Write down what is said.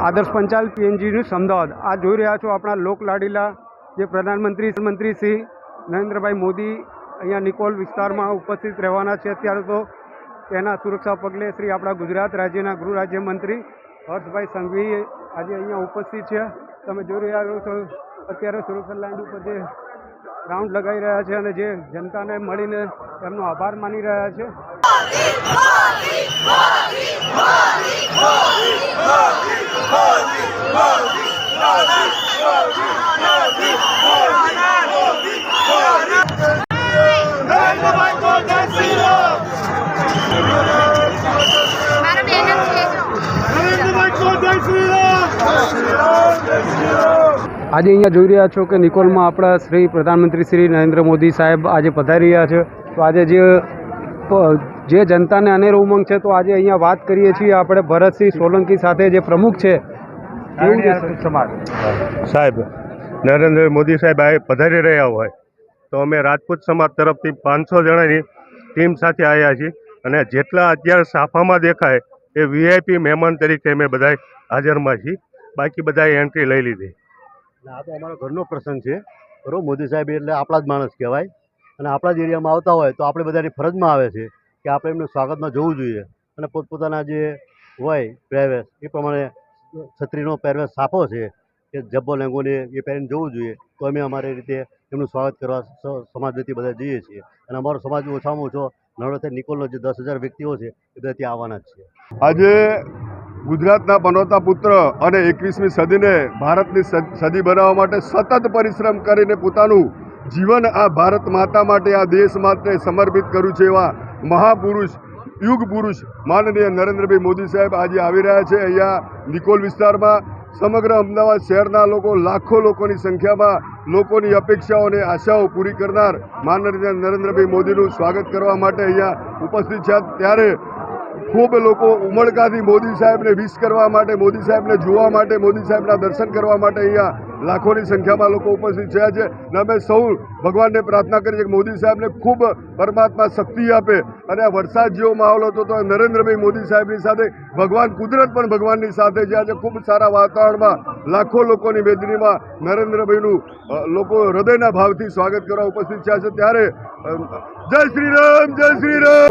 આદર્શ Panchal PNG news Ahmedabad. આ જોઈ રહ્યા છો આપણા લોકલાડીલા જે પ્રધાનમંત્રી શ્રી નરેન્દ્રભાઈ મોદી અહીંયા નિકોલ વિસ્તારમાં ઉપસ્થિત રહેવાના છે। અત્યારે તો તેના સુરક્ષા પગલે શ્રી આપણા ગુજરાત રાજ્યના ગૃહ રાજ્યમંત્રી હર્ષભાઈ સંઘવી આજે અહીંયા ઉપસ્થિત છે। તમે જોઈ રહ્યા છો અત્યારે સુરક્ષા લાઇન ઉપર જે રાઉન્ડ લગાવી રહ્યા છે અને જે જનતાને મળીને એમનો આભાર માની રહ્યા છે। આજે અહીંયા જોઈ રહ્યા છો કે નિકોલમાં આપણા શ્રી પ્રધાનમંત્રી શ્રી નરેન્દ્ર મોદી સાહેબ આજે પધારી રહ્યા છે। તો આજે જે જનતાને અનેરો ઉમંગ છે, તો આજે અહીંયા વાત કરીએ છીએ આપણે ભરતસિંહ સોલંકી સાથે, જે પ્રમુખ છે સમાજ સાહેબ નરેન્દ્ર મોદી સાહેબ આ પધારી રહ્યા હોય તો અમે રાજપૂત સમાજ તરફથી 500 જણાની ટીમ સાથે આવ્યા છીએ અને જેટલા અત્યારે સાફામાં દેખાય એ VIP મહેમાન તરીકે અમે બધા હાજરમાં છીએ। બાકી બધાએ એન્ટ્રી લઈ લીધી। આ તો અમારો ઘરનો પ્રસંગ છે, બરાબર। મોદી સાહેબ એટલે આપણા જ માણસ કહેવાય અને આપણા જ એરિયામાં આવતા હોય તો આપણે બધાની ફરજમાં આવે છે કે આપણે એમનું સ્વાગતમાં જવું જોઈએ અને પોતપોતાના જે હોય પહેરવેશ એ પ્રમાણે છત્રીનો પહેરવેશ સાફો છે કે જબ્બો લેંગોને એ પહેરીને જવું જોઈએ। તો અમે અમારી રીતે એમનું સ્વાગત કરવા સમાજ વતી બધા જઈએ છીએ અને અમારો સમાજ ઓછામાં ઓછો નવરાત્રી નિકોલનો જે 10,000 વ્યક્તિઓ છે એ બધા ત્યાં આવવાના જ છે। આજે ગુજરાતના પનોતા પુત્ર અને 21મી સદીને ભારતની સદી બનાવવા માટે સતત પરિશ્રમ કરીને પોતાનું જીવન આ ભારત માતા માટે, આ દેશ માટે સમર્પિત કર્યું છે એવા મહાપુરુષ, યુગ પુરુષ માનનીય નરેન્દ્રભાઈ મોદી સાહેબ આજે આવી રહ્યા છે અહીંયા નિકોલ વિસ્તારમાં। સમગ્ર અમદાવાદ શહેરના લોકો, લાખો લોકોની સંખ્યામાં લોકોની અપેક્ષાઓ અને આશાઓ પૂરી કરનાર માનનીય નરેન્દ્રભાઈ મોદીનું સ્વાગત કરવા માટે અહીંયા ઉપસ્થિત છે। ત્યારે ખૂબ લોકો ઉમળકાથી મોદી સાહેબને વિશ કરવા માટે, મોદી સાહેબને જોવા માટે, મોદી સાહેબના દર્શન કરવા માટે અહીંયા લાખોની સંખ્યામાં લોકો ઉપસ્થિત થયા છે અને અમે સૌ ભગવાનને પ્રાર્થના કરીએ છીએ કે મોદી સાહેબને ખૂબ પરમાત્મા શક્તિ આપે અને આ વરસાદ જેવો માહોલ હતો તો નરેન્દ્રભાઈ મોદી સાહેબની સાથે ભગવાન કુદરત પણ ભગવાનની સાથે છે। આજે ખૂબ સારા વાતાવરણમાં લાખો લોકોની મેદનીમાં નરેન્દ્રભાઈનું લોકો હૃદયના ભાવથી સ્વાગત કરવા ઉપસ્થિત થયા છે। ત્યારે જય શ્રી રામ, જય શ્રી રામ।